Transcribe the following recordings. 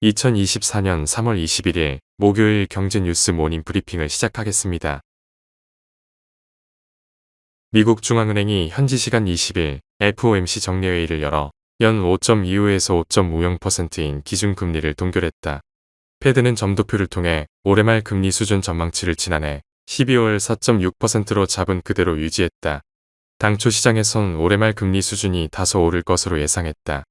2024년 3월 21일 목요일 경제뉴스 모닝 브리핑을 시작하겠습니다. 미국 중앙은행이 현지 시간 20일 FOMC 정례회의를 열어 연 5.25에서 5.50%인 기준금리를 동결했다. 패드는 점도표를 통해 올해 말 금리 수준 전망치를 지난해 12월 4.6%로 잡은 그대로 유지했다. 당초 시장에선 올해 말 금리 수준이 다소 오를 것으로 예상했다.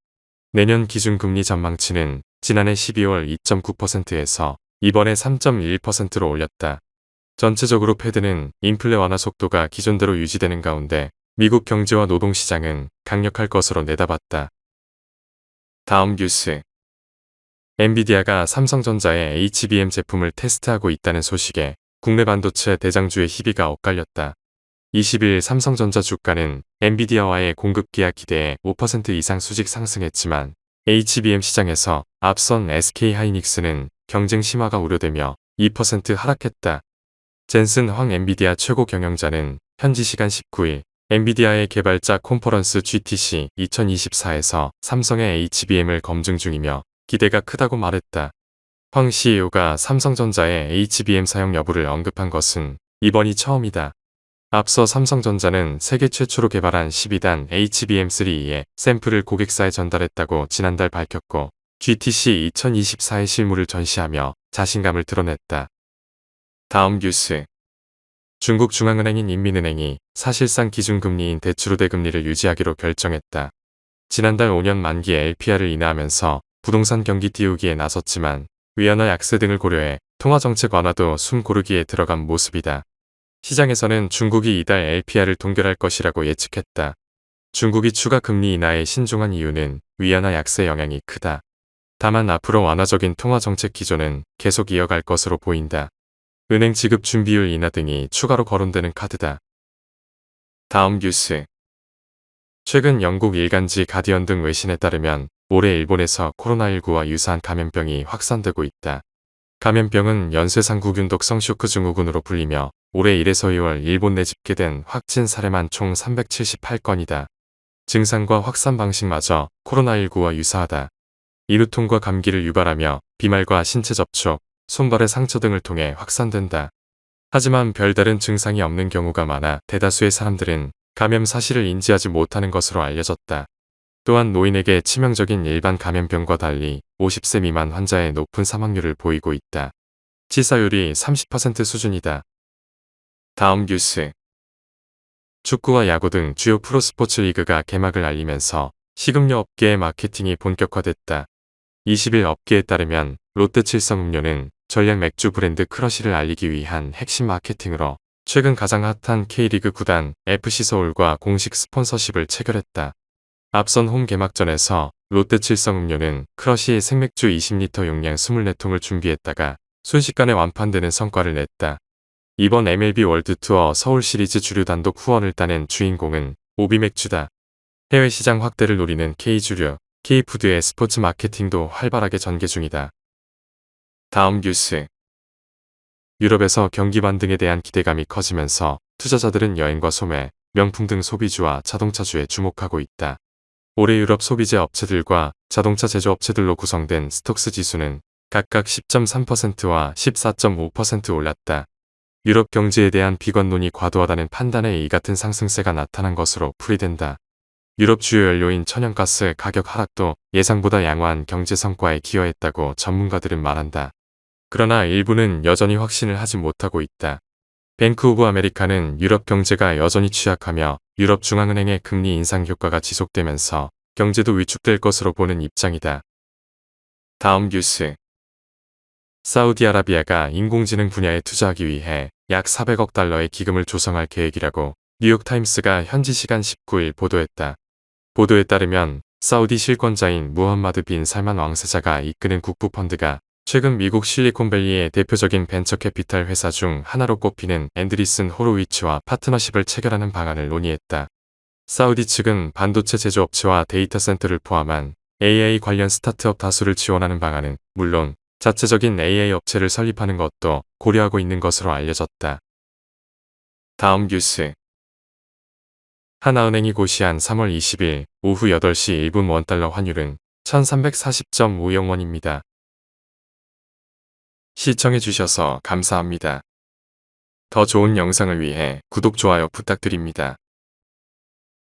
내년 기준금리 전망치는 지난해 12월 2.9%에서 이번에 3.1%로 올렸다. 전체적으로 패드는 인플레 완화 속도가 기존대로 유지되는 가운데 미국 경제와 노동시장은 강력할 것으로 내다봤다. 다음 뉴스. 엔비디아가 삼성전자의 HBM 제품을 테스트하고 있다는 소식에 국내 반도체 대장주의 희비가 엇갈렸다. 20일 삼성전자 주가는 엔비디아와의 공급 계약 기대에 5% 이상 수직 상승했지만 HBM 시장에서 앞선 SK하이닉스는 경쟁 심화가 우려되며 2% 하락했다. 젠슨 황 엔비디아 최고 경영자는 현지 시간 19일 엔비디아의 개발자 컨퍼런스 GTC 2024에서 삼성의 HBM을 검증 중이며 기대가 크다고 말했다. 황 CEO가 삼성전자의 HBM 사용 여부를 언급한 것은 이번이 처음이다. 앞서 삼성전자는 세계 최초로 개발한 12단 HBM3E의 샘플을 고객사에 전달했다고 지난달 밝혔고 GTC 2024의 실물을 전시하며 자신감을 드러냈다. 다음 뉴스. 중국 중앙은행인 인민은행이 사실상 기준금리인 대출우대 금리를 유지하기로 결정했다. 지난달 5년 만기 LPR을 인하하면서 부동산 경기 띄우기에 나섰지만 위안화 약세 등을 고려해 통화정책 완화도 숨 고르기에 들어간 모습이다. 시장에서는 중국이 이달 LPR을 동결할 것이라고 예측했다. 중국이 추가 금리 인하에 신중한 이유는 위안화 약세 영향이 크다. 다만 앞으로 완화적인 통화정책 기조는 계속 이어갈 것으로 보인다. 은행 지급 준비율 인하 등이 추가로 거론되는 카드다. 다음 뉴스. 최근 영국 일간지 가디언 등 외신에 따르면 올해 일본에서 코로나19와 유사한 감염병이 확산되고 있다. 감염병은 연쇄상구균독성 쇼크 증후군으로 불리며 올해 1에서 2월 일본 내 집계된 확진 사례만 총 378건이다. 증상과 확산 방식마저 코로나19와 유사하다. 인후통과 감기를 유발하며 비말과 신체 접촉, 손발의 상처 등을 통해 확산된다. 하지만 별다른 증상이 없는 경우가 많아 대다수의 사람들은 감염 사실을 인지하지 못하는 것으로 알려졌다. 또한 노인에게 치명적인 일반 감염병과 달리 50세 미만 환자의 높은 사망률을 보이고 있다. 치사율이 30% 수준이다. 다음 뉴스. 축구와 야구 등 주요 프로스포츠 리그가 개막을 알리면서 식음료 업계의 마케팅이 본격화됐다. 20일 업계에 따르면 롯데칠성음료는 전략 맥주 브랜드 크러쉬를 알리기 위한 핵심 마케팅으로 최근 가장 핫한 K리그 구단 FC서울과 공식 스폰서십을 체결했다. 앞선 홈 개막전에서 롯데칠성음료는 크러쉬 생맥주 20리터 용량 24통을 준비했다가 순식간에 완판되는 성과를 냈다. 이번 MLB 월드투어 서울시리즈 주류 단독 후원을 따낸 주인공은 오비맥주다. 해외 시장 확대를 노리는 K주류, K푸드의 스포츠 마케팅도 활발하게 전개 중이다. 다음 뉴스. 유럽에서 경기 반등에 대한 기대감이 커지면서 투자자들은 여행과 소매, 명품 등 소비주와 자동차주에 주목하고 있다. 올해 유럽 소비재 업체들과 자동차 제조업체들로 구성된 스톡스 지수는 각각 10.3%와 14.5% 올랐다. 유럽 경제에 대한 비관론이 과도하다는 판단에 이 같은 상승세가 나타난 것으로 풀이된다. 유럽 주요 연료인 천연가스 가격 하락도 예상보다 양호한 경제 성과에 기여했다고 전문가들은 말한다. 그러나 일부는 여전히 확신을 하지 못하고 있다. 뱅크 오브 아메리카는 유럽 경제가 여전히 취약하며 유럽 중앙은행의 금리 인상 효과가 지속되면서 경제도 위축될 것으로 보는 입장이다. 다음 뉴스. 사우디아라비아가 인공지능 분야에 투자하기 위해 약 400억 달러의 기금을 조성할 계획이라고 뉴욕타임스가 현지 시간 19일 보도했다. 보도에 따르면 사우디 실권자인 무함마드 빈 살만 왕세자가 이끄는 국부펀드가 최근 미국 실리콘밸리의 대표적인 벤처 캐피탈 회사 중 하나로 꼽히는 앤드리슨 호로위츠와 파트너십을 체결하는 방안을 논의했다. 사우디 측은 반도체 제조업체와 데이터 센터를 포함한 AI 관련 스타트업 다수를 지원하는 방안은 물론 자체적인 AI 업체를 설립하는 것도 고려하고 있는 것으로 알려졌다. 다음 뉴스. 하나은행이 고시한 3월 20일 오후 8시 1분 원달러 환율은 1340.50원입니다. 시청해주셔서 감사합니다. 더 좋은 영상을 위해 구독, 좋아요 부탁드립니다.